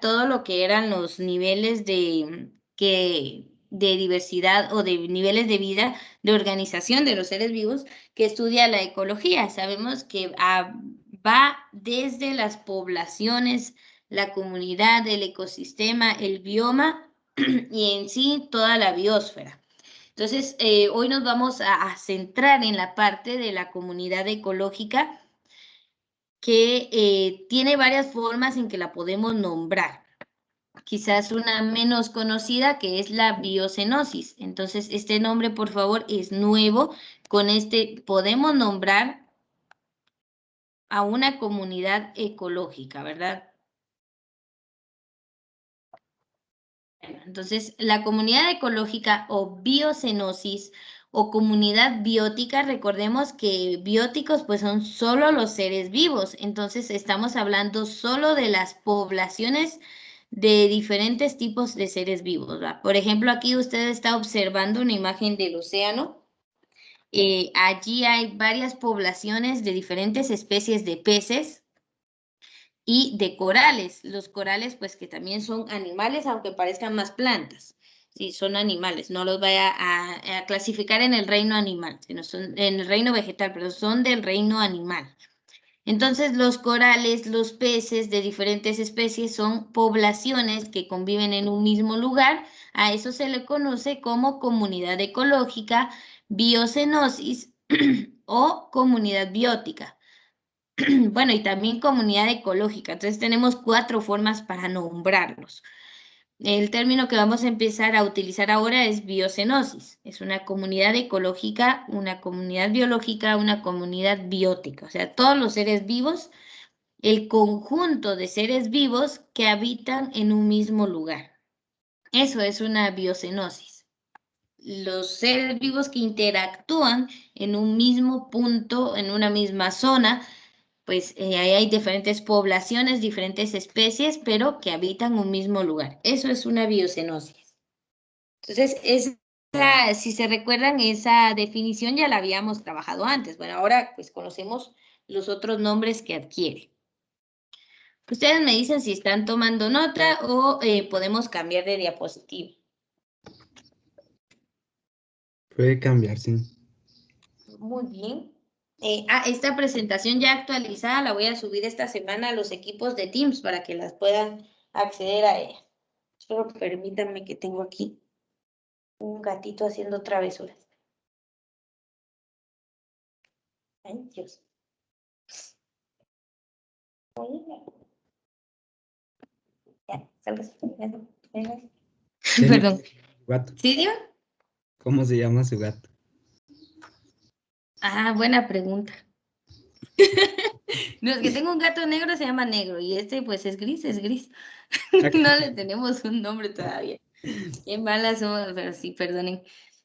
todo lo que eran los niveles de diversidad o de niveles de vida, de organización de los seres vivos, que estudia la ecología. Sabemos que va desde las poblaciones, la comunidad, el ecosistema, el bioma y en sí toda la biosfera. Entonces, hoy nos vamos a centrar en la parte de la comunidad ecológica, que tiene varias formas en que la podemos nombrar. Quizás una menos conocida, que es la biocenosis. Entonces, este nombre, por favor, es nuevo. Con este podemos nombrar a una comunidad ecológica, ¿verdad? Entonces, la comunidad ecológica o biocenosis o comunidad biótica, recordemos que bióticos pues son solo los seres vivos, entonces estamos hablando solo de las poblaciones de diferentes tipos de seres vivos, ¿verdad? Por ejemplo, aquí usted está observando una imagen del océano. Allí hay varias poblaciones de diferentes especies de peces y de corales. Los corales, pues que también son animales, aunque parezcan más plantas. Sí, son animales, no los vaya a clasificar en el reino animal, sino son en el reino vegetal, pero son del reino animal. Entonces, los corales, los peces de diferentes especies son poblaciones que conviven en un mismo lugar. A eso se le conoce como comunidad ecológica, biocenosis o comunidad biótica. Bueno, y también comunidad ecológica. Entonces tenemos 4 formas para nombrarlos. El término que vamos a empezar a utilizar ahora es biocenosis. Es una comunidad ecológica, una comunidad biológica, una comunidad biótica. O sea, todos los seres vivos, el conjunto de seres vivos que habitan en un mismo lugar. Eso es una biocenosis. Los seres vivos que interactúan en un mismo punto, en una misma zona, pues ahí hay diferentes poblaciones, diferentes especies, pero que habitan un mismo lugar. Eso es una biocenosis. Entonces, si se recuerdan, esa definición ya la habíamos trabajado antes. Bueno, ahora pues conocemos los otros nombres que adquiere. Ustedes me dicen si están tomando nota o podemos cambiar de diapositiva. Puede cambiar, sí. Muy bien. Esta presentación ya actualizada la voy a subir esta semana a los equipos de Teams para que las puedan acceder a ella. Solo permítanme que tengo aquí un gatito haciendo travesuras. Ay, Dios. Ya, sálgase. Perdón. Gato. ¿Sí, Dios? ¿Cómo se llama su gato? Ah, buena pregunta. No, es que tengo un gato negro, se llama Negro, y este pues es gris, es gris. No le tenemos un nombre todavía. Qué malas somos, pero sí, perdonen.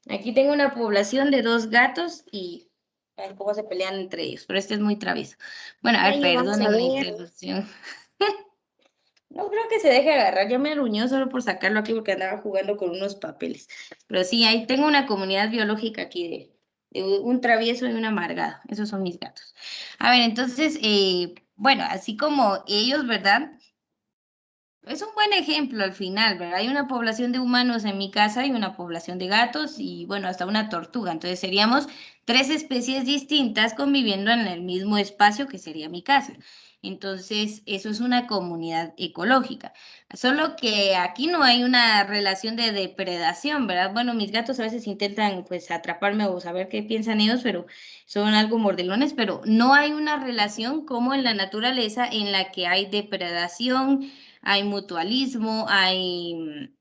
Aquí tengo una población de 2 gatos y ay, cómo se pelean entre ellos, pero este es muy travieso. Bueno, a ver, Ahí vamos a perdonen la ver. interrupción. No creo que se deje agarrar, yo me aruñó solo por sacarlo aquí porque andaba jugando con unos papeles. Pero sí, ahí tengo una comunidad biológica aquí de un travieso y un amargado. Esos son mis gatos. A ver, entonces, bueno, así como ellos, ¿verdad? Es un buen ejemplo al final, ¿verdad? Hay una población de humanos en mi casa y una población de gatos y, bueno, hasta una tortuga. Entonces seríamos 3 especies distintas conviviendo en el mismo espacio que sería mi casa. Entonces, eso es una comunidad ecológica. Solo que aquí no hay una relación de depredación, ¿verdad? Bueno, mis gatos a veces intentan, pues, atraparme o saber qué piensan ellos, pero son algo mordelones, pero no hay una relación como en la naturaleza en la que hay depredación, hay mutualismo, hay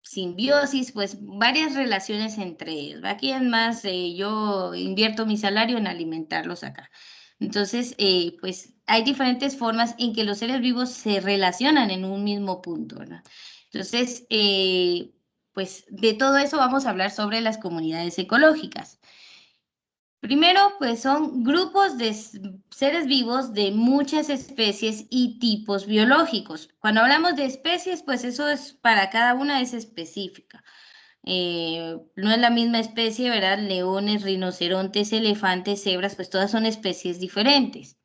simbiosis, pues varias relaciones entre ellos. Aquí es más, yo invierto mi salario en alimentarlos acá. Entonces, pues hay diferentes formas en que los seres vivos se relacionan en un mismo punto, ¿verdad? Entonces, pues de todo eso vamos a hablar sobre las comunidades ecológicas. Primero, pues son grupos de seres vivos de muchas especies y tipos biológicos. Cuando hablamos de especies, pues eso es para cada una es específica. No es la misma especie, ¿verdad? Leones, rinocerontes, elefantes, cebras, pues todas son especies diferentes.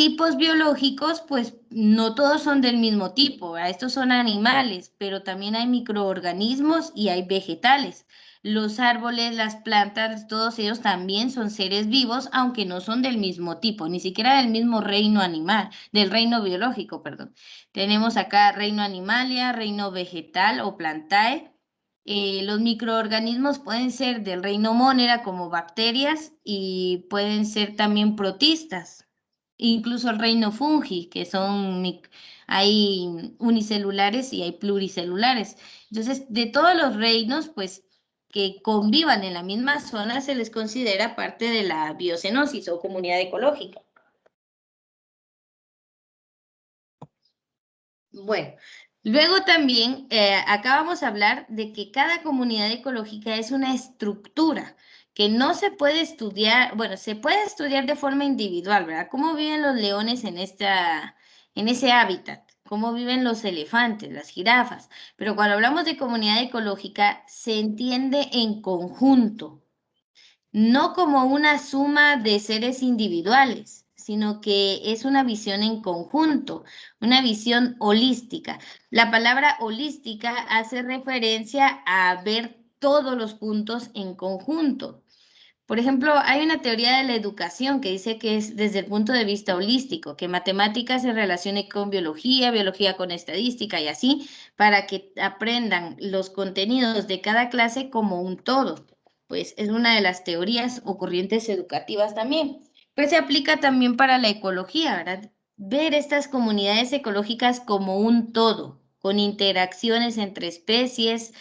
tipos biológicos, pues no todos son del mismo tipo, ¿verdad? Estos son animales, pero también hay microorganismos y hay vegetales. Los árboles, las plantas, todos ellos también son seres vivos, aunque no son del mismo tipo, ni siquiera del mismo reino animal, del reino biológico, perdón. Tenemos acá reino animalia, reino vegetal o plantae. Los microorganismos pueden ser del reino monera como bacterias y pueden ser también protistas, incluso el reino fungi, que son, hay unicelulares y hay pluricelulares. Entonces, de todos los reinos, pues que convivan en la misma zona se les considera parte de la biocenosis o comunidad ecológica. Bueno, luego también acá vamos a hablar de que cada comunidad ecológica es una estructura que no se puede estudiar, bueno, se puede estudiar de forma individual, ¿verdad? ¿Cómo viven los leones en ese hábitat? ¿Cómo viven los elefantes, las jirafas? Pero cuando hablamos de comunidad ecológica, se entiende en conjunto, no como una suma de seres individuales, sino que es una visión en conjunto, una visión holística. La palabra holística hace referencia a ver todos los puntos en conjunto. Por ejemplo, hay una teoría de la educación que dice que es desde el punto de vista holístico, que matemáticas se relacione con biología, biología con estadística y así, para que aprendan los contenidos de cada clase como un todo. Pues es una de las teorías o corrientes educativas también. Pues se aplica también para la ecología, ¿verdad? Ver estas comunidades ecológicas como un todo, con interacciones entre especies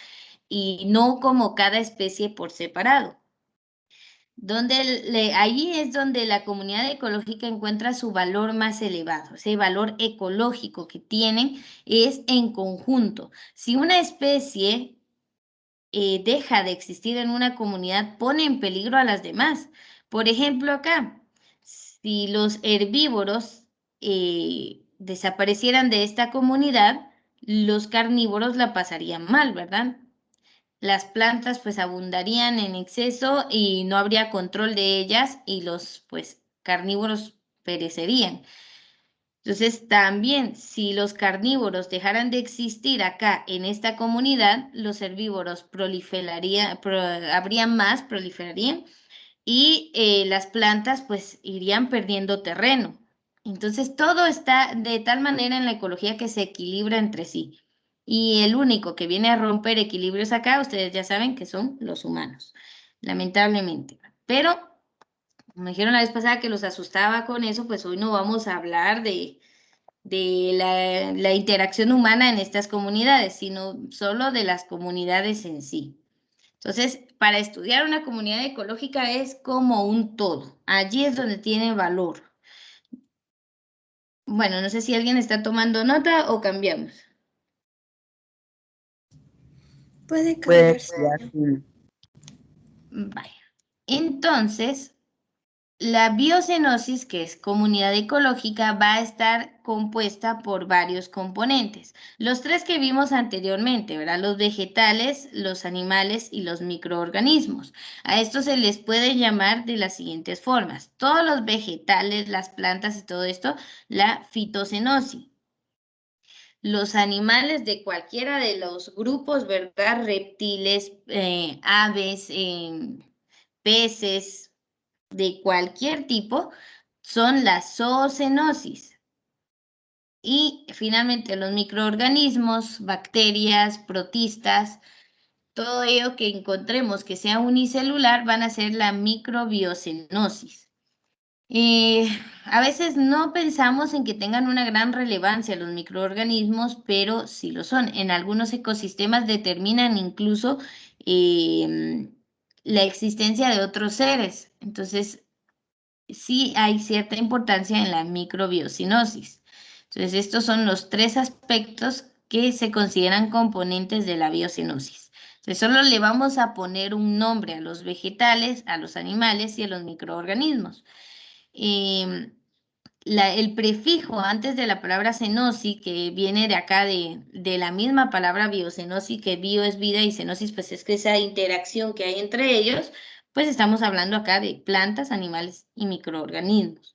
y no como cada especie por separado. Allí es donde la comunidad ecológica encuentra su valor más elevado, ese valor ecológico que tienen es en conjunto. Si una especie deja de existir en una comunidad, pone en peligro a las demás. Por ejemplo, acá, si los herbívoros desaparecieran de esta comunidad, los carnívoros la pasarían mal, ¿verdad? Las plantas pues abundarían en exceso y no habría control de ellas y los pues carnívoros perecerían. Entonces también si los carnívoros dejaran de existir acá en esta comunidad, los herbívoros habrían más, proliferarían y las plantas pues irían perdiendo terreno. Entonces todo está de tal manera en la ecología que se equilibra entre sí. Y el único que viene a romper equilibrios acá, ustedes ya saben que son los humanos, lamentablemente. Pero, como me dijeron la vez pasada que los asustaba con eso, pues hoy no vamos a hablar de la interacción humana en estas comunidades, sino solo de las comunidades en sí. Entonces, para estudiar una comunidad ecológica es como un todo. Allí es donde tiene valor. Bueno, no sé si alguien está tomando nota o cambiamos. Puede Puede cambiarse. cambiar. Vaya. Entonces, la biocenosis, que es comunidad ecológica, va a estar compuesta por varios componentes. Los tres que vimos anteriormente, ¿verdad? Los vegetales, los animales y los microorganismos. A estos se les puede llamar de las siguientes formas. Todos los vegetales, las plantas y todo esto, la fitocenosis. Los animales de cualquiera de los grupos, ¿verdad? Reptiles, aves, peces, de cualquier tipo, son la zoocenosis. Y finalmente los microorganismos, bacterias, protistas, todo ello que encontremos que sea unicelular van a ser la microbiocenosis. A veces no pensamos en que tengan una gran relevancia los microorganismos, pero sí lo son. En algunos ecosistemas determinan incluso la existencia de otros seres. Entonces, sí hay cierta importancia en la microbiocenosis. Entonces, estos son los tres aspectos que se consideran componentes de la biocenosis. Entonces, solo le vamos a poner un nombre a los vegetales, a los animales y a los microorganismos. El prefijo antes de la palabra cenosis, que viene de acá de la misma palabra biocenosis, que bio es vida y cenosis pues es que esa interacción que hay entre ellos, pues estamos hablando acá de plantas, animales y microorganismos.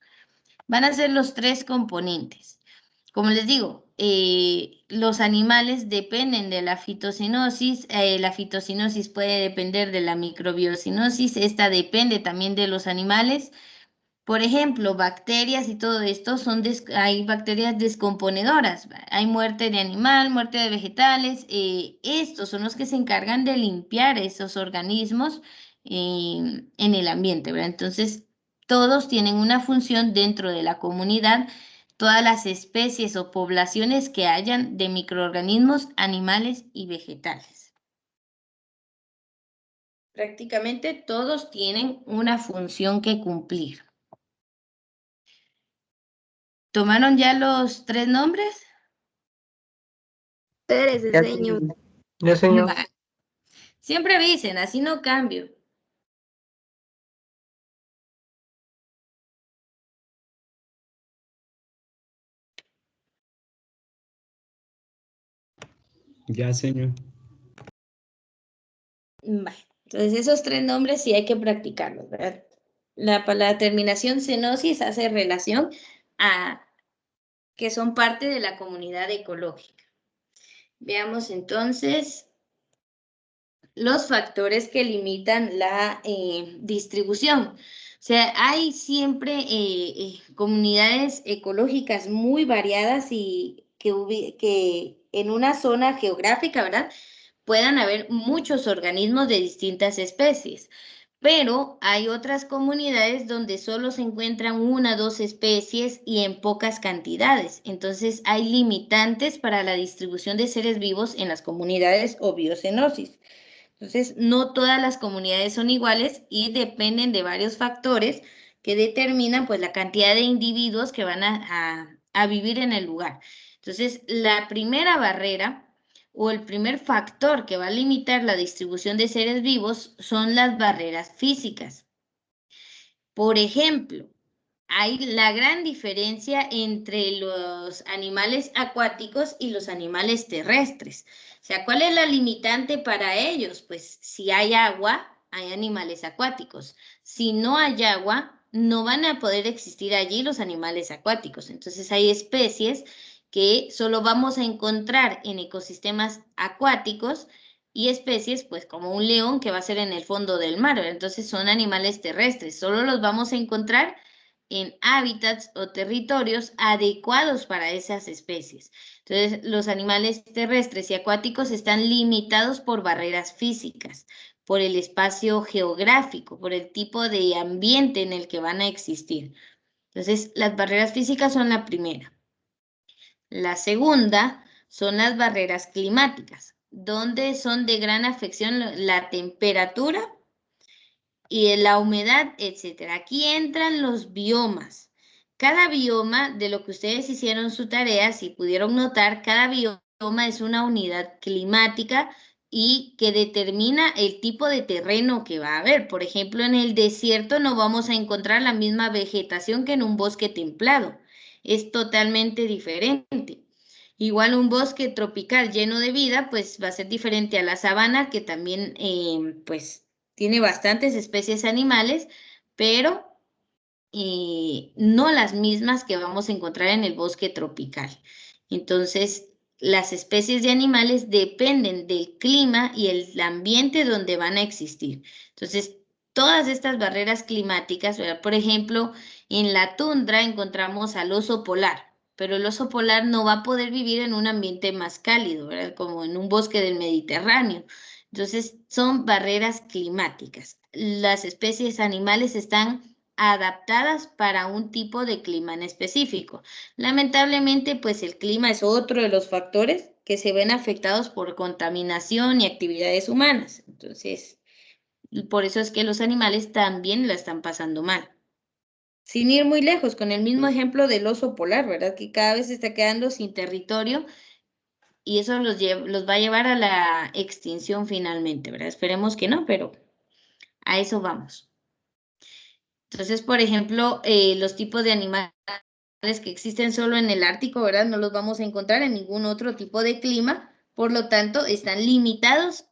Van a ser los tres componentes. Como les digo, los animales dependen de la fitocinosis. La fitocinosis puede depender de la microbiocinosis. Esta depende también de los animales. Por ejemplo, bacterias y todo esto hay bacterias descomponedoras. Hay muerte de animal, muerte de vegetales. Estos son los que se encargan de limpiar esos organismos en el ambiente, ¿verdad? Entonces, todos tienen una función dentro de la comunidad, todas las especies o poblaciones que hayan de microorganismos, animales y vegetales. Prácticamente todos tienen una función que cumplir. ¿Tomaron ya los tres nombres? Espérese, Ya, señor. ya, señor. Va. Siempre avisen, así no cambio. Ya, señor. Va. Entonces, esos tres nombres sí hay que practicarlos, ¿verdad? La terminación cenosis hace relación a que son parte de la comunidad ecológica. Veamos entonces los factores que limitan la distribución. O sea, hay siempre comunidades ecológicas muy variadas y que en una zona geográfica, ¿verdad? Puedan haber muchos organismos de distintas especies, pero hay otras comunidades donde solo se encuentran una o dos especies y en pocas cantidades. Entonces hay limitantes para la distribución de seres vivos en las comunidades o biocenosis. Entonces, no todas las comunidades son iguales y dependen de varios factores que determinan pues la cantidad de individuos que van a vivir en el lugar. Entonces, la primera barrera o el primer factor que va a limitar la distribución de seres vivos son las barreras físicas. Por ejemplo, hay la gran diferencia entre los animales acuáticos y los animales terrestres. O sea, ¿cuál es la limitante para ellos? Pues si hay agua, hay animales acuáticos. Si no hay agua, no van a poder existir allí los animales acuáticos. Entonces hay especies que solo vamos a encontrar en ecosistemas acuáticos y especies, pues como un león que va a ser en el fondo del mar. Entonces son animales terrestres. Solo los vamos a encontrar en hábitats o territorios adecuados para esas especies. Entonces, los animales terrestres y acuáticos están limitados por barreras físicas, por el espacio geográfico, por el tipo de ambiente en el que van a existir. Entonces, las barreras físicas son la primera. La segunda son las barreras climáticas, donde son de gran afección la temperatura y la humedad, etcétera. Aquí entran los biomas. Cada bioma, de lo que ustedes hicieron su tarea, si pudieron notar, cada bioma es una unidad climática y que determina el tipo de terreno que va a haber. Por ejemplo, en el desierto no vamos a encontrar la misma vegetación que en un bosque templado. Es totalmente diferente. Igual un bosque tropical lleno de vida, pues va a ser diferente a la sabana, que también, pues, tiene bastantes especies animales, pero no las mismas que vamos a encontrar en el bosque tropical. Entonces, las especies de animales dependen del clima y el ambiente donde van a existir. Entonces, todas estas barreras climáticas, ¿verdad? Por ejemplo, en la tundra encontramos al oso polar, pero el oso polar no va a poder vivir en un ambiente más cálido, ¿verdad? Como en un bosque del Mediterráneo. Entonces, son barreras climáticas. Las especies animales están adaptadas para un tipo de clima en específico. Lamentablemente, pues el clima es otro de los factores que se ven afectados por contaminación y actividades humanas. Entonces, por eso es que los animales también la están pasando mal. Sin ir muy lejos, con el mismo ejemplo del oso polar, ¿verdad? Que cada vez se está quedando sin territorio y eso los va a llevar a la extinción finalmente, ¿verdad? Esperemos que no, pero a eso vamos. Entonces, por ejemplo, los tipos de animales que existen solo en el Ártico, ¿verdad? No los vamos a encontrar en ningún otro tipo de clima, por lo tanto, están limitados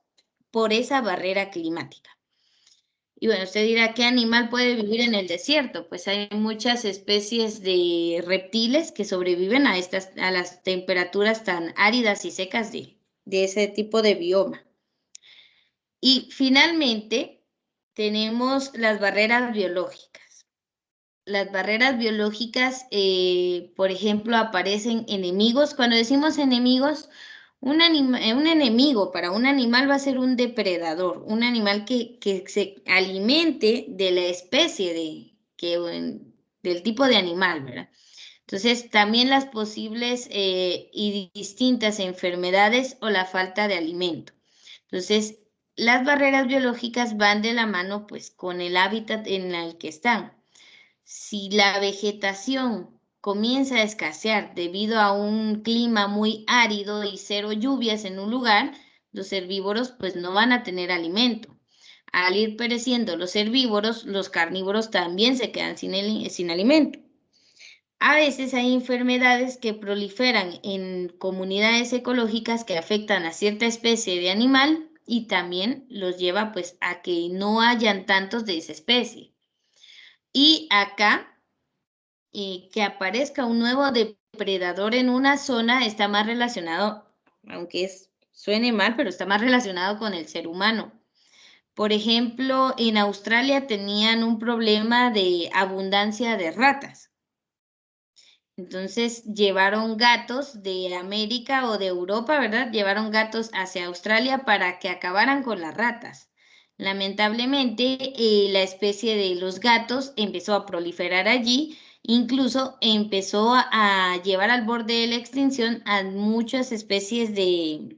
por esa barrera climática. Y bueno, usted dirá, ¿qué animal puede vivir en el desierto? Pues hay muchas especies de reptiles que sobreviven a las temperaturas tan áridas y secas de ese tipo de bioma. Y finalmente tenemos las barreras biológicas. Las barreras biológicas, por ejemplo, aparecen enemigos. Cuando decimos enemigos, un enemigo para un animal va a ser un depredador, un animal que se alimente de la especie del tipo de animal, ¿verdad? Entonces, también las posibles y distintas enfermedades o la falta de alimento. Entonces, las barreras biológicas van de la mano, pues, con el hábitat en el que están. Si la vegetación comienza a escasear debido a un clima muy árido y cero lluvias en un lugar, los herbívoros pues no van a tener alimento. Al ir pereciendo los herbívoros, los carnívoros también se quedan sin alimento. A veces hay enfermedades que proliferan en comunidades ecológicas que afectan a cierta especie de animal y también los lleva pues a que no hayan tantos de esa especie. Y acá que aparezca un nuevo depredador en una zona está más relacionado, aunque suene mal, pero está más relacionado con el ser humano. Por ejemplo, en Australia tenían un problema de abundancia de ratas. Entonces llevaron gatos de América o de Europa, ¿verdad? Llevaron gatos hacia Australia para que acabaran con las ratas. Lamentablemente, la especie de los gatos empezó a proliferar allí, incluso empezó a llevar al borde de la extinción a muchas especies de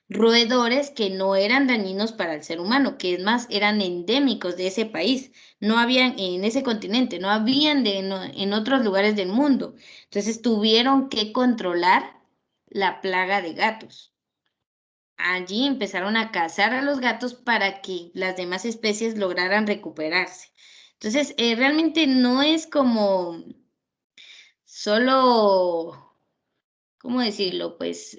roedores que no eran dañinos para el ser humano, que es más, eran endémicos de ese país. No habían en ese continente, no habían en otros lugares del mundo. Entonces tuvieron que controlar la plaga de gatos. Allí empezaron a cazar a los gatos para que las demás especies lograran recuperarse. Entonces, realmente no es como solo, ¿cómo decirlo? Pues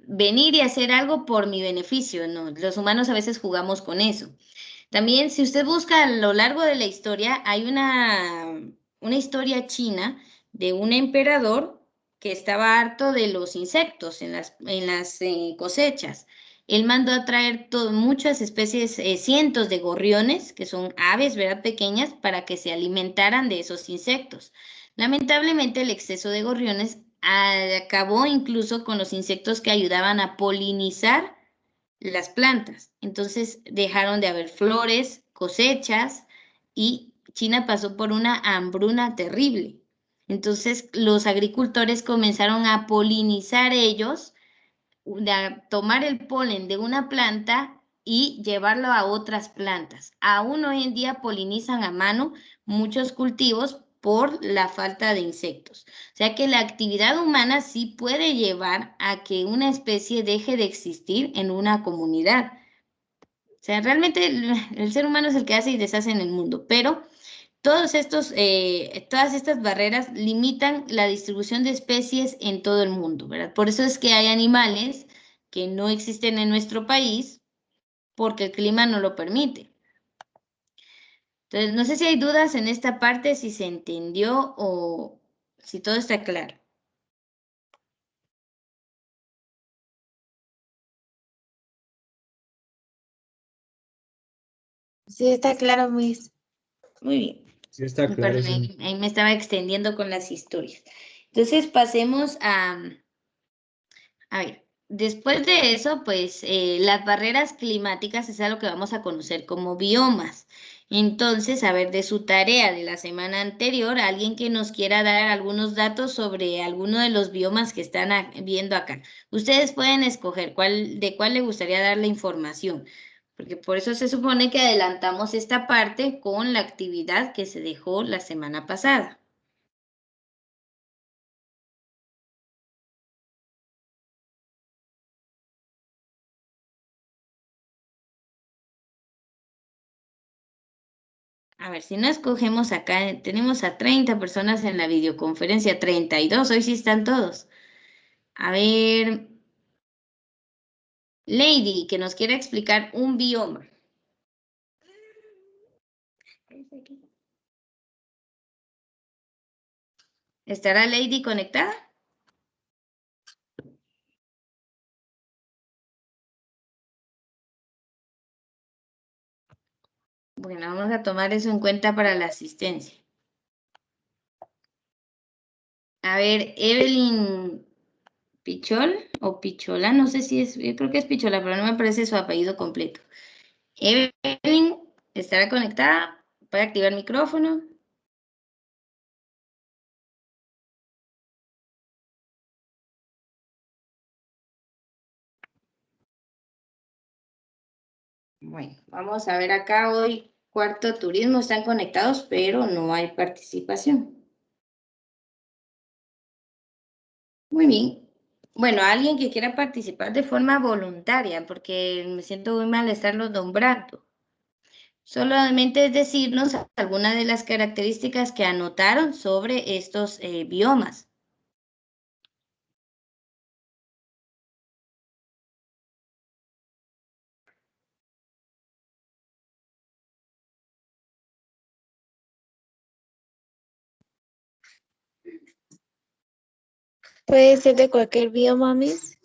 venir y hacer algo por mi beneficio, ¿no? Los humanos a veces jugamos con eso. También, si usted busca a lo largo de la historia, hay una historia china de un emperador que estaba harto de los insectos en las cosechas. Él mandó a traer muchas especies, cientos de gorriones, que son aves, ¿verdad? Pequeñas, para que se alimentaran de esos insectos. Lamentablemente, el exceso de gorriones acabó incluso con los insectos que ayudaban a polinizar las plantas. Entonces dejaron de haber flores, cosechas y China pasó por una hambruna terrible. Entonces los agricultores comenzaron a polinizar ellos, a tomar el polen de una planta y llevarlo a otras plantas. Aún hoy en día polinizan a mano muchos cultivos por la falta de insectos. O sea que la actividad humana sí puede llevar a que una especie deje de existir en una comunidad. O sea, realmente el ser humano es el que hace y deshace en el mundo, pero todas estas barreras limitan la distribución de especies en todo el mundo, ¿verdad? Por eso es que hay animales que no existen en nuestro país porque el clima no lo permite. Entonces, no sé si hay dudas en esta parte, si se entendió o si todo está claro. Sí, está claro, Miss. Muy bien. Sí, está claro, Perdón, sí. ahí me estaba extendiendo con las historias. Entonces, pasemos a ver, después de eso, pues las barreras climáticas es algo que vamos a conocer como biomas. Entonces, a ver, de su tarea de la semana anterior, alguien que nos quiera dar algunos datos sobre alguno de los biomas que están viendo acá. Ustedes pueden escoger de cuál le gustaría dar la información, porque por eso se supone que adelantamos esta parte con la actividad que se dejó la semana pasada. A ver, si no escogemos acá, tenemos a 30 personas en la videoconferencia, 32, hoy sí están todos. A ver, Lady, que nos quiera explicar un bioma. ¿Estará Lady conectada? Bueno, vamos a tomar eso en cuenta para la asistencia. A ver, Evelyn Pichol o Pichola, no sé si es, yo creo que es Pichola, pero no me parece su apellido completo. Evelyn, ¿estará conectada? ¿Puede activar el micrófono? Bueno, vamos a ver acá hoy, cuarto turismo, están conectados, pero no hay participación. Muy bien. Bueno, alguien que quiera participar de forma voluntaria, porque me siento muy mal estarlos nombrando. Solamente es decirnos algunas de las características que anotaron sobre estos biomas. Puede ser de cualquier bioma, Miss.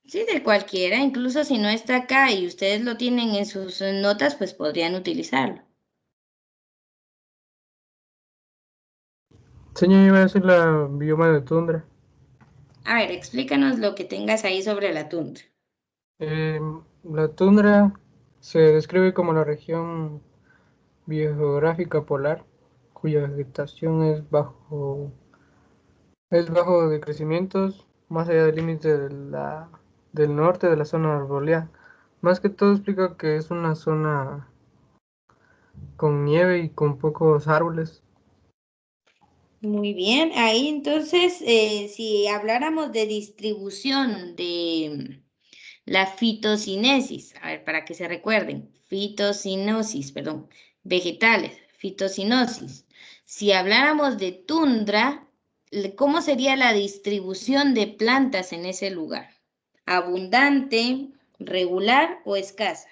Sí, de cualquiera, incluso si no está acá y ustedes lo tienen en sus notas, pues podrían utilizarlo. Señor, iba a decir la bioma de tundra. A ver, explícanos lo que tengas ahí sobre la tundra. La tundra se describe como la región biogeográfica polar cuya vegetación es bajo decrecimientos más allá del límite del norte de la zona arboreal. Más que todo explica que es una zona con nieve y con pocos árboles. Muy bien, ahí entonces, si habláramos de distribución de la fitocinesis, a ver, para que se recuerden, fitocinosis, perdón, vegetales, fitocinosis. Si habláramos de tundra, ¿cómo sería la distribución de plantas en ese lugar? ¿Abundante, regular o escasa?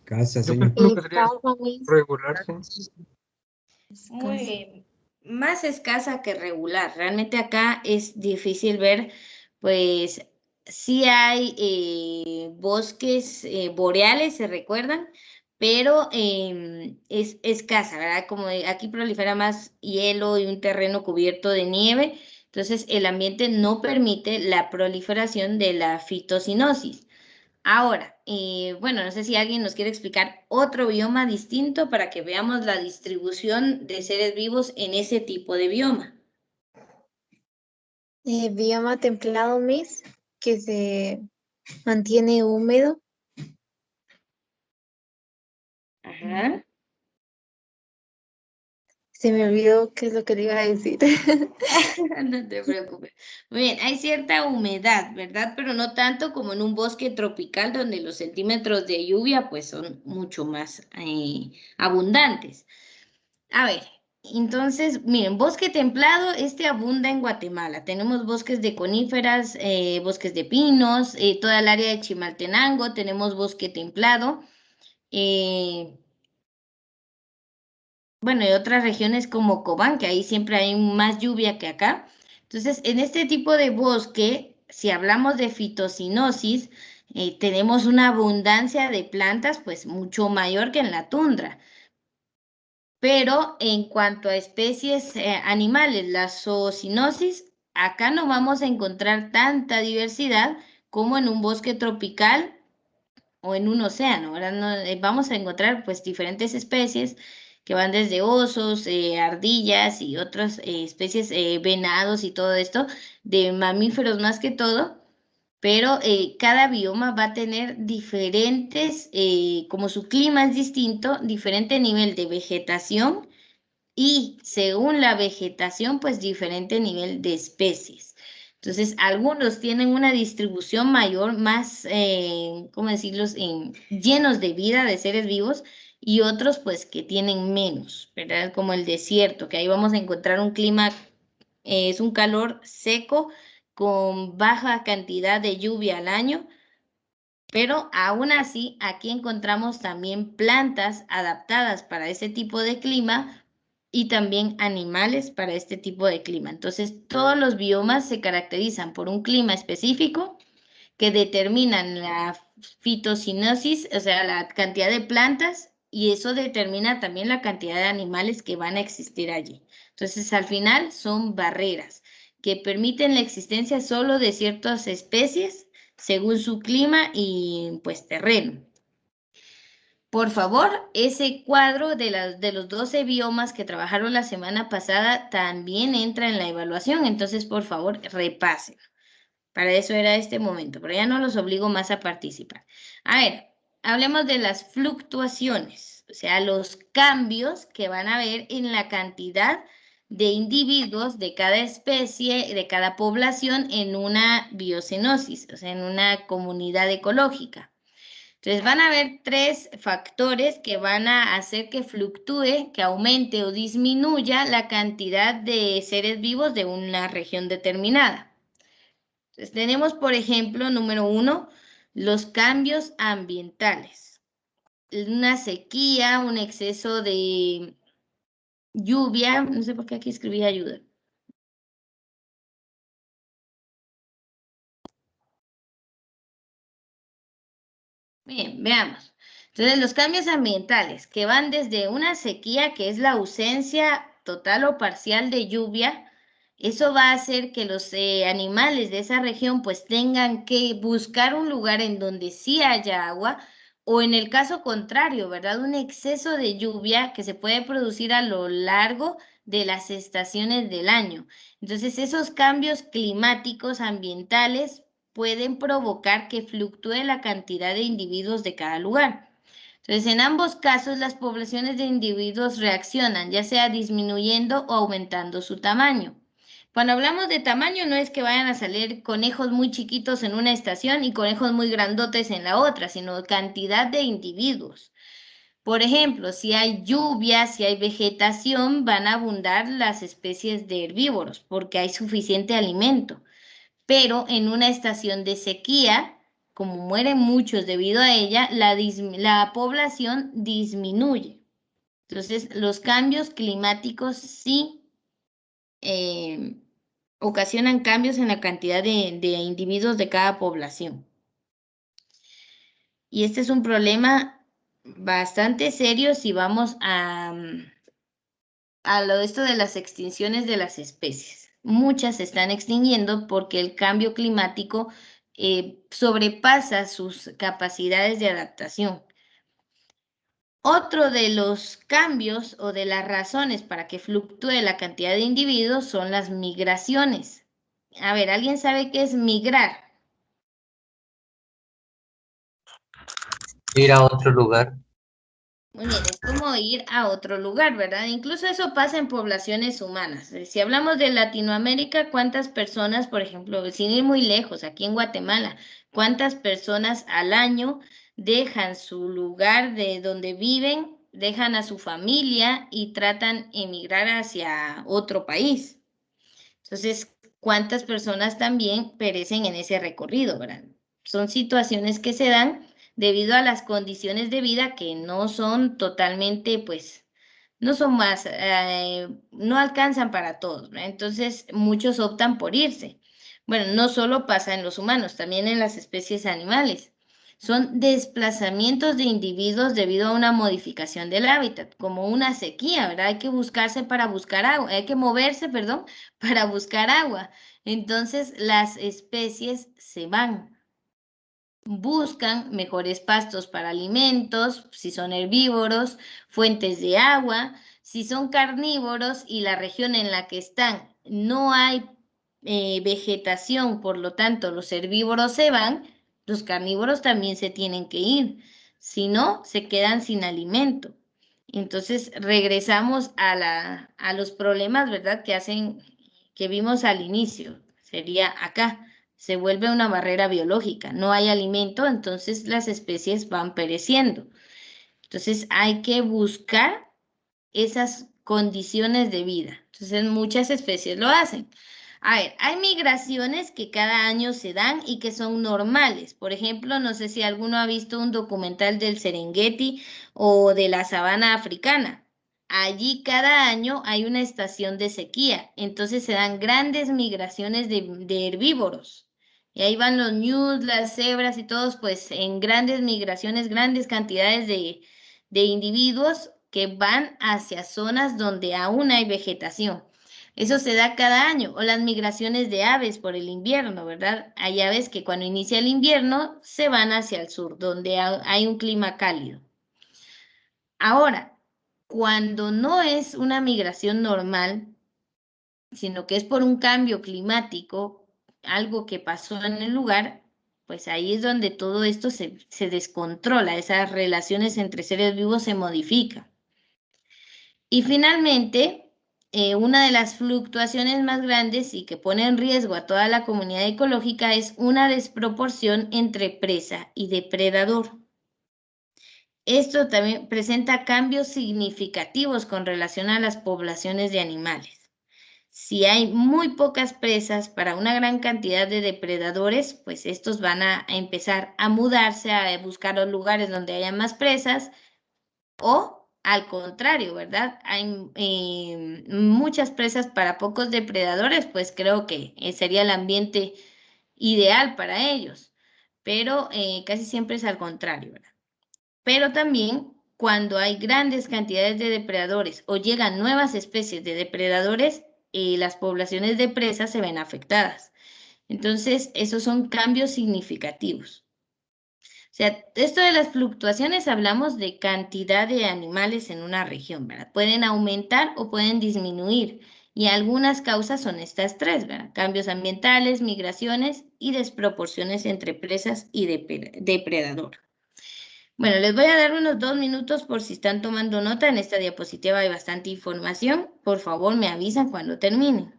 Casa, Yo señor. calculo que sería Calma, Miss. regular, sí. Muy Escasa. bien, más escasa que regular. Realmente acá es difícil ver, pues sí hay bosques boreales, ¿se recuerdan? Pero es escasa, ¿verdad? Como aquí prolifera más hielo y un terreno cubierto de nieve, entonces el ambiente no permite la proliferación de la fitocinosis. Ahora, bueno, no sé si alguien nos quiere explicar otro bioma distinto para que veamos la distribución de seres vivos en ese tipo de bioma. Bioma templado, Miss, que se mantiene húmedo. Ajá. Se me olvidó qué es lo que le iba a decir. No te preocupes. Muy bien, hay cierta humedad, ¿verdad? Pero no tanto como en un bosque tropical donde los centímetros de lluvia pues son mucho más abundantes. A ver, entonces, miren, bosque templado, este abunda en Guatemala. Tenemos bosques de coníferas, bosques de pinos, toda el área de Chimaltenango, tenemos bosque templado. eh, bueno, y otras regiones como Cobán, que ahí siempre hay más lluvia que acá. Entonces, en este tipo de bosque, si hablamos de fitocinosis, tenemos una abundancia de plantas pues mucho mayor que en la tundra. Pero en cuanto a especies animales, la zoocinosis, acá no vamos a encontrar tanta diversidad como en un bosque tropical o en un océano, ¿verdad? Vamos a encontrar pues diferentes especies que van desde osos, ardillas y otras especies, venados y todo esto, de mamíferos más que todo, pero cada bioma va a tener diferentes, como su clima es distinto, diferente nivel de vegetación y según la vegetación, pues diferente nivel de especies. Entonces, algunos tienen una distribución mayor, más, ¿cómo decirlo?, llenos de vida, de seres vivos, y otros, pues, que tienen menos, ¿verdad? Como el desierto, que ahí vamos a encontrar un clima, es un calor seco con baja cantidad de lluvia al año, pero aún así, aquí encontramos también plantas adaptadas para ese tipo de clima y también animales para este tipo de clima. Entonces, todos los biomas se caracterizan por un clima específico que determinan la fitocinosis, o sea, la cantidad de plantas, y eso determina también la cantidad de animales que van a existir allí. Entonces, al final son barreras que permiten la existencia solo de ciertas especies según su clima y pues terreno. Por favor, ese cuadro de los 12 biomas que trabajaron la semana pasada también entra en la evaluación, entonces por favor repasen. Para eso era este momento, pero ya no los obligo más a participar. A ver, hablemos de las fluctuaciones, o sea, los cambios que van a haber en la cantidad de individuos de cada especie, de cada población en una biocenosis, o sea, en una comunidad ecológica. Entonces van a haber 3 factores que van a hacer que fluctúe, que aumente o disminuya la cantidad de seres vivos de una región determinada. Entonces tenemos, por ejemplo, número 1, los cambios ambientales. Una sequía, un exceso de lluvia, no sé por qué aquí escribí ayuda. Bien, veamos. Entonces, los cambios ambientales que van desde una sequía, que es la ausencia total o parcial de lluvia, eso va a hacer que los animales de esa región pues tengan que buscar un lugar en donde sí haya agua, o en el caso contrario, ¿verdad? Un exceso de lluvia que se puede producir a lo largo de las estaciones del año. Entonces, esos cambios climáticos ambientales pueden provocar que fluctúe la cantidad de individuos de cada lugar. Entonces, en ambos casos, las poblaciones de individuos reaccionan, ya sea disminuyendo o aumentando su tamaño. Cuando hablamos de tamaño, no es que vayan a salir conejos muy chiquitos en una estación y conejos muy grandotes en la otra, sino cantidad de individuos. Por ejemplo, si hay lluvia, si hay vegetación, van a abundar las especies de herbívoros porque hay suficiente alimento. Pero en una estación de sequía, como mueren muchos debido a ella, la población disminuye. Entonces, los cambios climáticos sí ocasionan cambios en la cantidad de individuos de cada población. Y este es un problema bastante serio si vamos a lo de esto de las extinciones de las especies. Muchas se están extinguiendo porque el cambio climático sobrepasa sus capacidades de adaptación. Otro de los cambios o de las razones para que fluctúe la cantidad de individuos son las migraciones. A ver, ¿alguien sabe qué es migrar? Ir a otro lugar. Muy bien, es como ir a otro lugar, ¿verdad? Incluso eso pasa en poblaciones humanas. Si hablamos de Latinoamérica, ¿cuántas personas, por ejemplo, sin ir muy lejos, aquí en Guatemala, cuántas personas al año dejan su lugar de donde viven, dejan a su familia y tratan de emigrar hacia otro país? Entonces, ¿cuántas personas también perecen en ese recorrido, verdad? Son situaciones que se dan debido a las condiciones de vida que no son totalmente, pues, no son más, no alcanzan para todos, ¿verdad? Entonces, muchos optan por irse. Bueno, no solo pasa en los humanos, también en las especies animales. Son desplazamientos de individuos debido a una modificación del hábitat, como una sequía, ¿verdad? Hay que buscarse para buscar agua, hay que moverse, perdón, para buscar agua. Entonces, las especies se van, buscan mejores pastos para alimentos, si son herbívoros, fuentes de agua, si son carnívoros y la región en la que están no hay vegetación, por lo tanto los herbívoros se van, los carnívoros también se tienen que ir, si no, se quedan sin alimento. Entonces regresamos a los problemas, ¿verdad? Que vimos al inicio, sería acá se vuelve una barrera biológica. No hay alimento, entonces las especies van pereciendo. Entonces hay que buscar esas condiciones de vida. Entonces muchas especies lo hacen. A ver, hay migraciones que cada año se dan y que son normales. Por ejemplo, no sé si alguno ha visto un documental del Serengeti o de la sabana africana. allí cada año hay una estación de sequía, entonces se dan grandes migraciones de herbívoros. Y ahí van los ñus, las cebras y todos, pues en grandes migraciones, grandes cantidades de individuos que van hacia zonas donde aún hay vegetación. Eso se da cada año, o las migraciones de aves por el invierno, ¿verdad? Hay aves que cuando inicia el invierno se van hacia el sur, donde hay un clima cálido. Ahora, cuando no es una migración normal, sino que es por un cambio climático, algo que pasó en el lugar, pues ahí es donde todo esto se descontrola, esas relaciones entre seres vivos se modifican. Y finalmente, una de las fluctuaciones más grandes y que pone en riesgo a toda la comunidad ecológica es una desproporción entre presa y depredador. Esto también presenta cambios significativos con relación a las poblaciones de animales. Si hay muy pocas presas para una gran cantidad de depredadores, pues estos van a empezar a mudarse, a buscar los lugares donde haya más presas, o al contrario, ¿verdad? Hay muchas presas para pocos depredadores, pues creo que sería el ambiente ideal para ellos, pero casi siempre es al contrario, ¿verdad? Pero también cuando hay grandes cantidades de depredadores o llegan nuevas especies de depredadores, las poblaciones de presas se ven afectadas. Entonces, esos son cambios significativos. O sea, esto de las fluctuaciones hablamos de cantidad de animales en una región, ¿verdad? Pueden aumentar o pueden disminuir. Y algunas causas son estas tres, ¿verdad? Cambios ambientales, migraciones y desproporciones entre presas y depredador. Bueno, les voy a dar unos 2 minutos por si están tomando nota. En esta diapositiva hay bastante información. Por favor, me avisan cuando termine.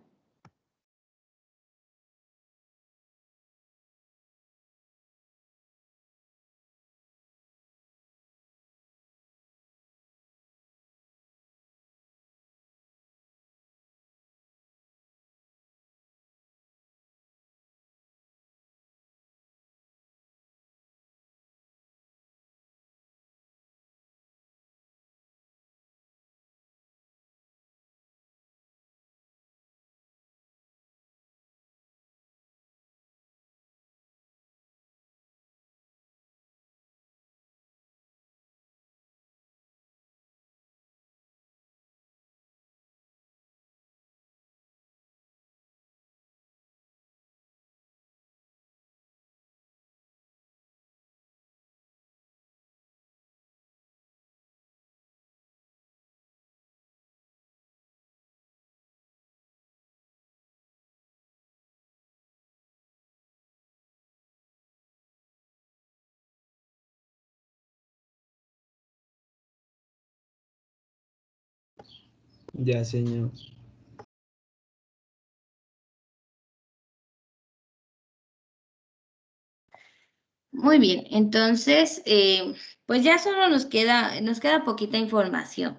Ya, señor. Muy bien, entonces, pues ya solo nos queda poquita información.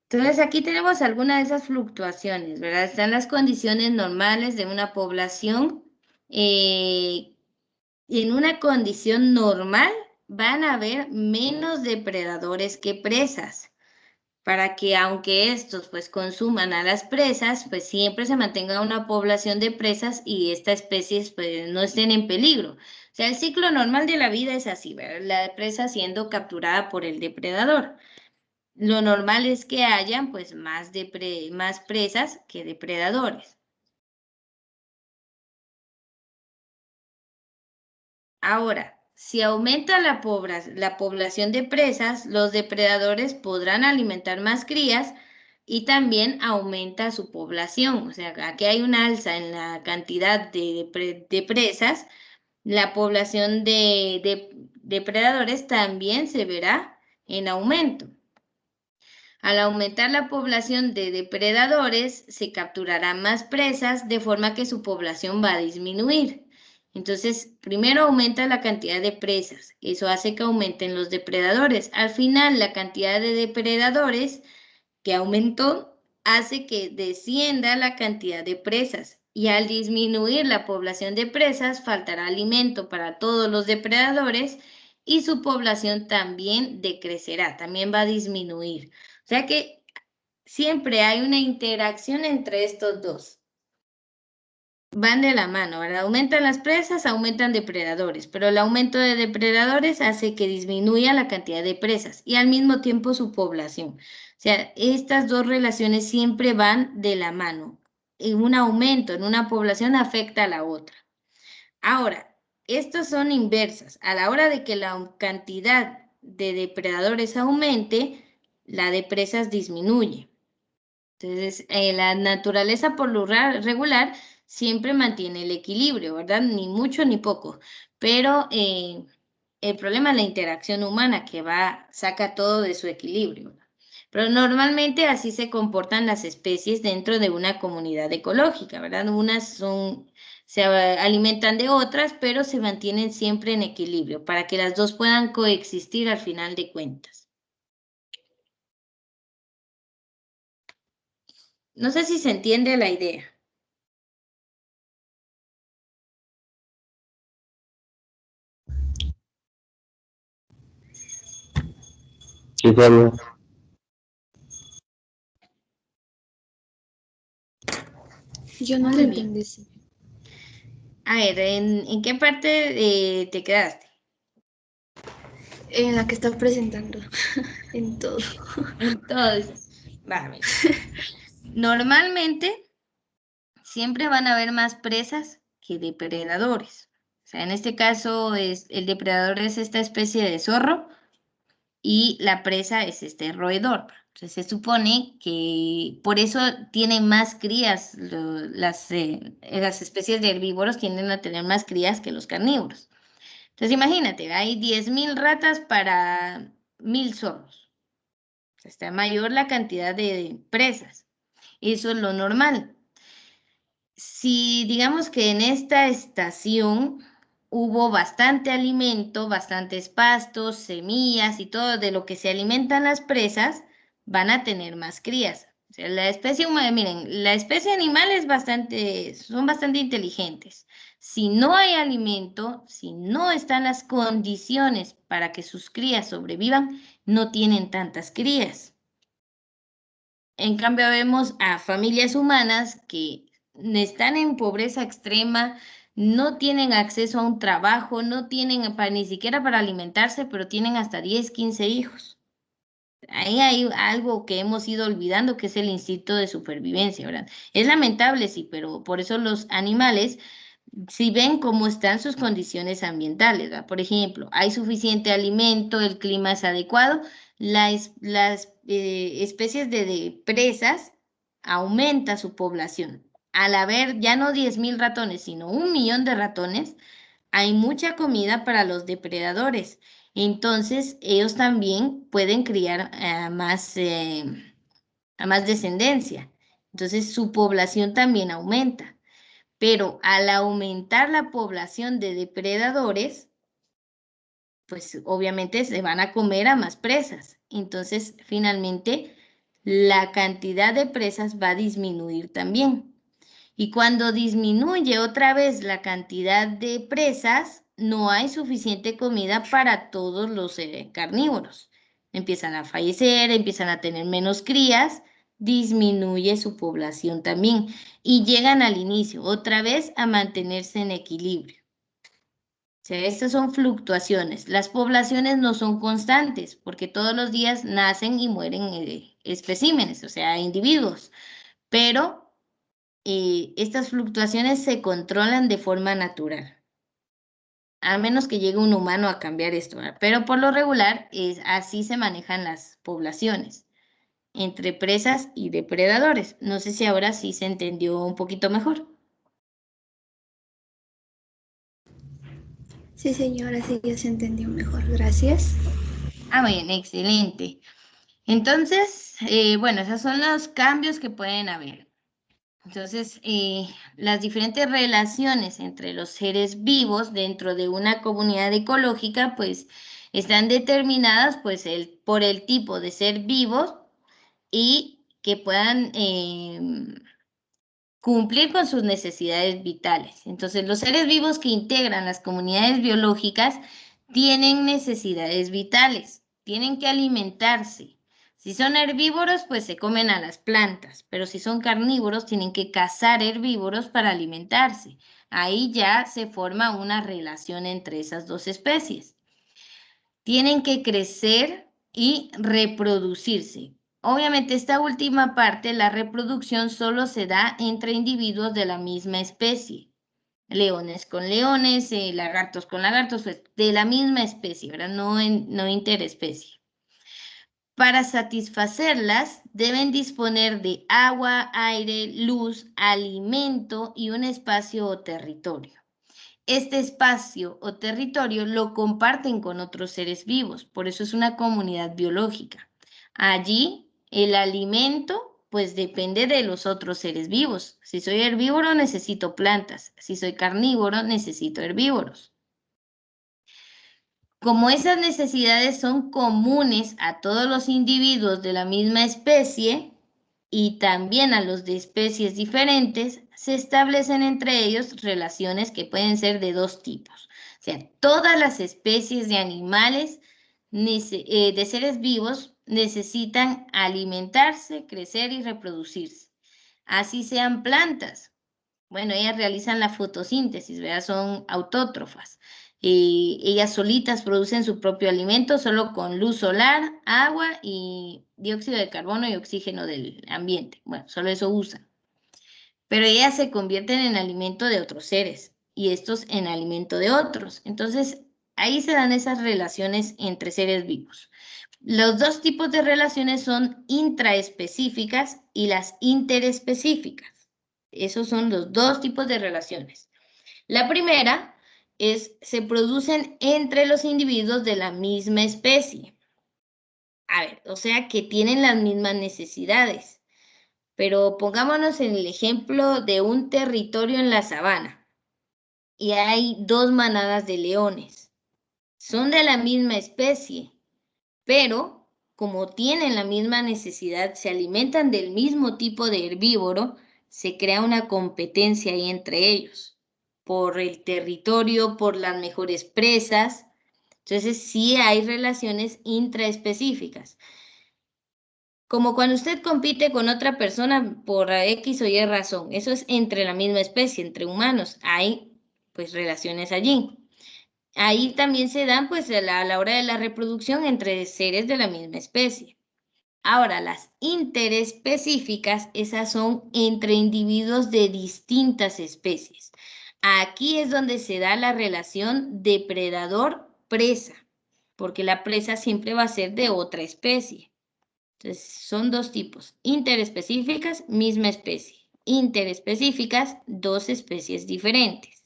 Entonces, aquí tenemos algunas de esas fluctuaciones, ¿verdad? Están las condiciones normales de una población. En una condición normal van a haber menos depredadores que presas, para que aunque estos pues consuman a las presas, pues siempre se mantenga una población de presas y estas especies pues no estén en peligro. O sea, el ciclo normal de la vida es así, ¿verdad? La presa siendo capturada por el depredador. Lo normal es que hayan pues más presas que depredadores. Ahora, si aumenta la población de presas, los depredadores podrán alimentar más crías y también aumenta su población. O sea, aquí hay una alza en la cantidad de presas, la población de depredadores también se verá en aumento. Al aumentar la población de depredadores, se capturarán más presas, de forma que su población va a disminuir. Entonces, primero aumenta la cantidad de presas, eso hace que aumenten los depredadores. Al final, la cantidad de depredadores que aumentó hace que descienda la cantidad de presas. Y al disminuir la población de presas, faltará alimento para todos los depredadores y su población también decrecerá, también va a disminuir. O sea que siempre hay una interacción entre estos dos. Van de la mano, ¿verdad? Aumentan las presas, aumentan depredadores, pero el aumento de depredadores hace que disminuya la cantidad de presas y al mismo tiempo su población. O sea, estas dos relaciones siempre van de la mano. Y un aumento en una población afecta a la otra. Ahora, estas son inversas. A la hora de que la cantidad de depredadores aumente, la de presas disminuye. Entonces, la naturaleza por lo regular siempre mantiene el equilibrio, ¿verdad? Ni mucho ni poco. Pero el problema es la interacción humana que saca todo de su equilibrio, ¿verdad? Pero normalmente así se comportan las especies dentro de una comunidad ecológica, ¿verdad? Unas se alimentan de otras, pero se mantienen siempre en equilibrio para que las dos puedan coexistir al final de cuentas. No sé si se entiende la idea. Sí, Carlos. Yo no Muy lo bien. entendí. Sí. A ver, ¿en qué parte te quedaste? En la que está presentando, en todo. Entonces, vamos. Normalmente siempre van a haber más presas que depredadores. O sea, en este caso el depredador es esta especie de zorro y la presa es este roedor. Entonces se supone que por eso tienen más crías, las especies de herbívoros tienden a tener más crías que los carnívoros. Entonces imagínate, hay 10.000 ratas para 1.000 zorros. O sea, está mayor la cantidad de presas. Eso es lo normal. Si digamos que en esta estación hubo bastante alimento, bastantes pastos, semillas y todo de lo que se alimentan las presas, van a tener más crías. O sea, la especie humana, miren, la especie animal son bastante inteligentes. Si no hay alimento, si no están las condiciones para que sus crías sobrevivan, no tienen tantas crías. En cambio, vemos a familias humanas que están en pobreza extrema, no tienen acceso a un trabajo, no tienen ni siquiera para alimentarse, pero tienen hasta 10, 15 hijos. Ahí hay algo que hemos ido olvidando, que es el instinto de supervivencia, ¿verdad? Es lamentable, sí, pero por eso los animales, si ven cómo están sus condiciones ambientales, ¿verdad? Por ejemplo, hay suficiente alimento, el clima es adecuado, las especies de presas aumenta su población. Al haber ya no 10.000 ratones, sino 1.000.000 de ratones, hay mucha comida para los depredadores. Entonces, ellos también pueden criar a más descendencia. Entonces, su población también aumenta. Pero al aumentar la población de depredadores, pues obviamente se van a comer a más presas. Entonces, finalmente, la cantidad de presas va a disminuir también. Y cuando disminuye otra vez la cantidad de presas, no hay suficiente comida para todos los carnívoros. Empiezan a fallecer, empiezan a tener menos crías, disminuye su población también y llegan al inicio, otra vez a mantenerse en equilibrio. O sea, estas son fluctuaciones. Las poblaciones no son constantes porque todos los días nacen y mueren especímenes, o sea, individuos. Pero estas fluctuaciones se controlan de forma natural, a menos que llegue un humano a cambiar esto, ¿verdad? Pero por lo regular así se manejan las poblaciones, entre presas y depredadores. No sé si ahora sí se entendió un poquito mejor. Sí, señora, sí, ya se entendió mejor. Gracias. Ah, bien, excelente. Entonces, bueno, esos son los cambios que pueden haber. Entonces, las diferentes relaciones entre los seres vivos dentro de una comunidad ecológica, pues, están determinadas, pues, por el tipo de ser vivos y que puedan cumplir con sus necesidades vitales. Entonces, los seres vivos que integran las comunidades biológicas tienen necesidades vitales, tienen que alimentarse, Si son herbívoros, pues se comen a las plantas, pero si son carnívoros, tienen que cazar herbívoros para alimentarse. Ahí ya se forma una relación entre esas dos especies. Tienen que crecer y reproducirse. Obviamente esta última parte, la reproducción, solo se da entre individuos de la misma especie. Leones con leones, lagartos con lagartos, pues, de la misma especie, ¿verdad? No interespecie. Para satisfacerlas, deben disponer de agua, aire, luz, alimento y un espacio o territorio. Este espacio o territorio lo comparten con otros seres vivos, por eso es una comunidad biológica. Allí, el alimento, pues depende de los otros seres vivos. Si soy herbívoro, necesito plantas. Si soy carnívoro, necesito herbívoros. Como esas necesidades son comunes a todos los individuos de la misma especie y también a los de especies diferentes, se establecen entre ellos relaciones que pueden ser de dos tipos. O sea, todas las especies de animales, de seres vivos, necesitan alimentarse, crecer y reproducirse. Así sean plantas. Bueno, ellas realizan la fotosíntesis, ¿verdad? Son autótrofas. Ellas solitas producen su propio alimento solo con luz solar, agua y dióxido de carbono y oxígeno del ambiente. Bueno, solo eso usan. Pero ellas se convierten en alimento de otros seres y estos en alimento de otros. Entonces, ahí se dan esas relaciones entre seres vivos. Los dos tipos de relaciones son intraespecíficas y las interespecíficas. Esos son los dos tipos de relaciones. La primera se producen entre los individuos de la misma especie. A ver, o sea que tienen las mismas necesidades. Pero pongámonos en el ejemplo de un territorio en la sabana y hay dos manadas de leones. Son de la misma especie, pero como tienen la misma necesidad, se alimentan del mismo tipo de herbívoro, se crea una competencia ahí entre ellos, por el territorio, por las mejores presas. Entonces sí hay relaciones intraespecíficas. Como cuando usted compite con otra persona por X o Y razón, eso es entre la misma especie, entre humanos, hay pues relaciones allí. Ahí también se dan pues a la hora de la reproducción entre seres de la misma especie. Ahora, las interespecíficas, esas son entre individuos de distintas especies. Aquí es donde se da la relación depredador-presa, porque la presa siempre va a ser de otra especie. Entonces, son dos tipos, interespecíficas, misma especie. Interespecíficas, dos especies diferentes.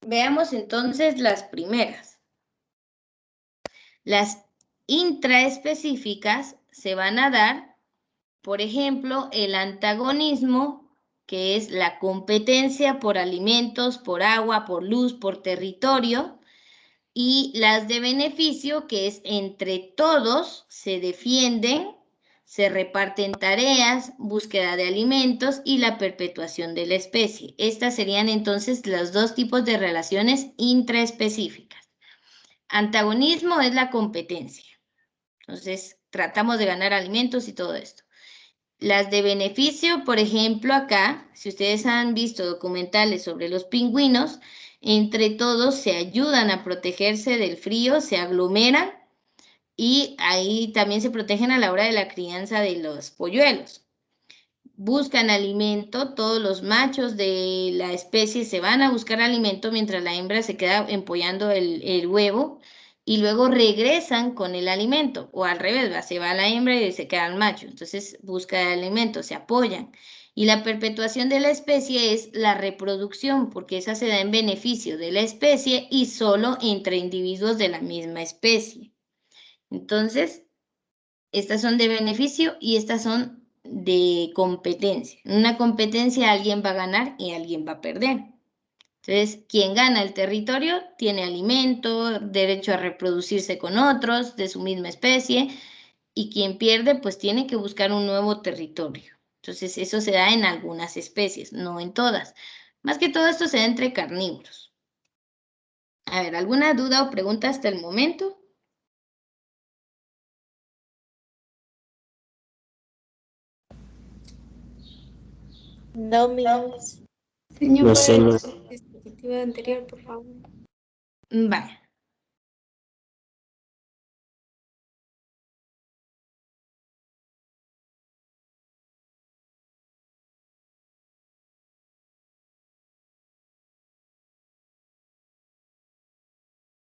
Veamos entonces las primeras. Las intraespecíficas se van a dar, por ejemplo, el antagonismo, que es la competencia por alimentos, por agua, por luz, por territorio, y las de beneficio, que es entre todos se defienden, se reparten tareas, búsqueda de alimentos y la perpetuación de la especie. Estas serían entonces los dos tipos de relaciones intraespecíficas. Antagonismo es la competencia. Entonces, tratamos de ganar alimentos y todo esto. Las de beneficio, por ejemplo, acá, si ustedes han visto documentales sobre los pingüinos, entre todos se ayudan a protegerse del frío, se aglomeran y ahí también se protegen a la hora de la crianza de los polluelos. Buscan alimento, todos los machos de la especie se van a buscar alimento mientras la hembra se queda empollando el huevo y luego regresan con el alimento, o al revés, se va la hembra y se queda el macho, entonces busca el alimento, se apoyan. Y la perpetuación de la especie es la reproducción, porque esa se da en beneficio de la especie y solo entre individuos de la misma especie. Entonces, estas son de beneficio y estas son de competencia. En una competencia alguien va a ganar y alguien va a perder. Entonces, quien gana el territorio tiene alimento, derecho a reproducirse con otros de su misma especie, y quien pierde pues tiene que buscar un nuevo territorio. Entonces, eso se da en algunas especies, no en todas. Más que todo esto se da entre carnívoros. A ver, ¿alguna duda o pregunta hasta el momento? No, Miss. Señor, No ¿puede sé, repetir la diapositiva anterior, por favor? Vale.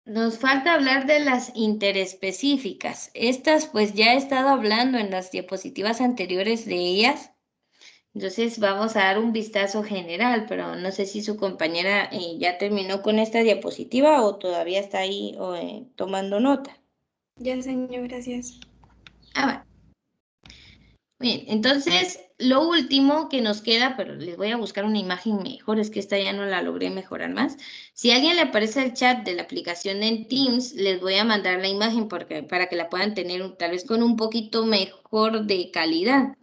Nos falta hablar de las interespecíficas. Estas pues ya he estado hablando en las diapositivas anteriores de ellas. Entonces vamos a dar un vistazo general, pero no sé si su compañera ya terminó con esta diapositiva o todavía está ahí tomando nota. Ya, señor, gracias. Ah, bueno. Bien, entonces lo último que nos queda, pero les voy a buscar una imagen mejor, es que esta ya no la logré mejorar más. Si a alguien le aparece el chat de la aplicación en Teams, les voy a mandar la imagen para que la puedan tener tal vez con un poquito mejor de calidad.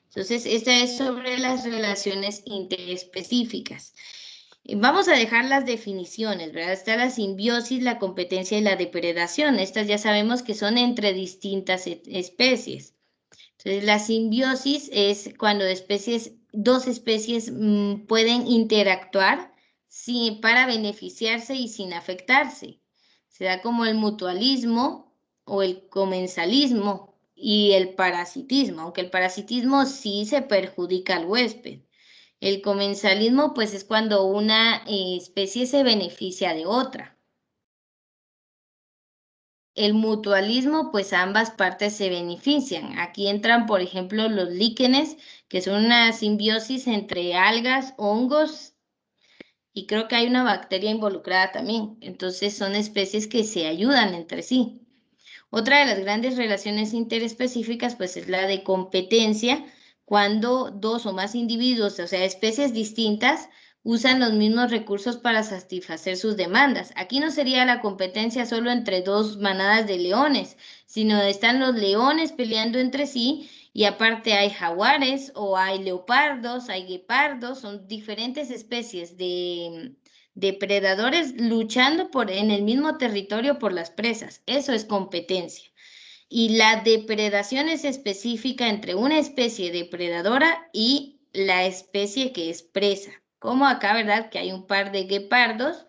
Entonces, esta es sobre las relaciones interespecíficas. Vamos a dejar las definiciones, ¿verdad? Está la simbiosis, la competencia y la depredación. Estas ya sabemos que son entre distintas especies. Entonces, la simbiosis es cuando dos especies pueden interactuar para beneficiarse y sin afectarse. Se da como el mutualismo o el comensalismo y el parasitismo, aunque el parasitismo sí se perjudica al huésped. El comensalismo, pues, es cuando una especie se beneficia de otra. El mutualismo, pues ambas partes se benefician. Aquí entran, por ejemplo, los líquenes, que son una simbiosis entre algas, hongos, y creo que hay una bacteria involucrada también. Entonces son especies que se ayudan entre sí. Otra de las grandes relaciones interespecíficas, pues es la de competencia, cuando dos o más individuos, o sea, especies distintas, usan los mismos recursos para satisfacer sus demandas. Aquí no sería la competencia solo entre dos manadas de leones, sino están los leones peleando entre sí y aparte hay jaguares o hay leopardos, hay guepardos, son diferentes especies de depredadores luchando en el mismo territorio por las presas. Eso es competencia. Y la depredación es específica entre una especie depredadora y la especie que es presa. Como acá, ¿verdad? Que hay un par de guepardos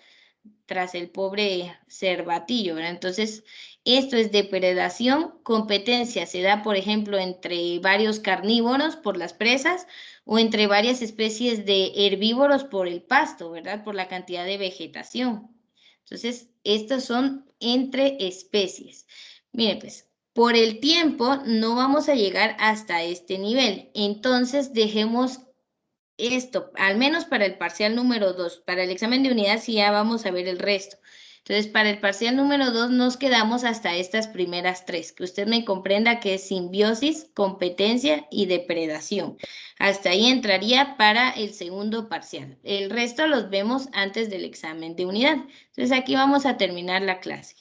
tras el pobre cervatillo, ¿verdad? Entonces, esto es depredación. Competencia se da, por ejemplo, entre varios carnívoros por las presas o entre varias especies de herbívoros por el pasto, ¿verdad? Por la cantidad de vegetación. Entonces, estos son entre especies. Miren, pues, por el tiempo no vamos a llegar hasta este nivel. Entonces, dejemos esto, al menos para el parcial número 2. Para el examen de unidad sí ya vamos a ver el resto. Entonces, para el parcial número 2 nos quedamos hasta estas primeras tres, que usted me comprenda que es simbiosis, competencia y depredación. Hasta ahí entraría para el segundo parcial. El resto los vemos antes del examen de unidad. Entonces, aquí vamos a terminar la clase.